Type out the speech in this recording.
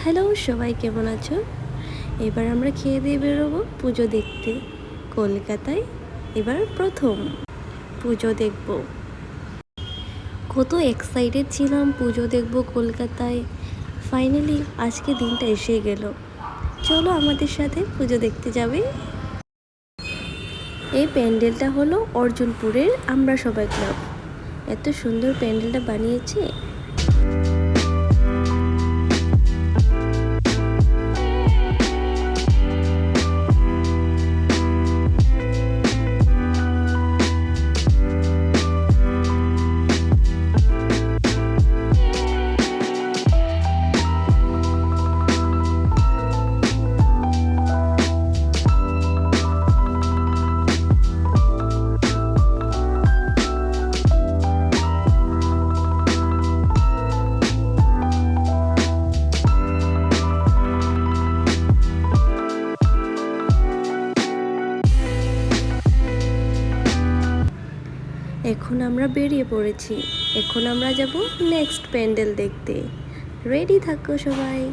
Hello সবাই, কেমন আছো? এবার আমরা খেয়ে দিয়ে বেরোবো পুজো দেখতে কলকাতায়। এবার প্রথম পুজো দেখব। কত এক্সাইটেড ছিলাম পুজো দেখব কলকাতায়। ফাইনালি আজকে দিনটা এসে গেল। চলো আমাদের সাথে পুজো দেখতে যাবে। এই প্যান্ডেলটা হলো অর্জুনপুরের আমরা সবাই ক্লাব। এত সুন্দর প্যান্ডেলটা বানিয়েছে। এখন আমরা বেরিয়ে পড়েছি। এখন আমরা যাব নেক্সট প্যান্ডেল দেখতে। রেডি থাকো সবাই।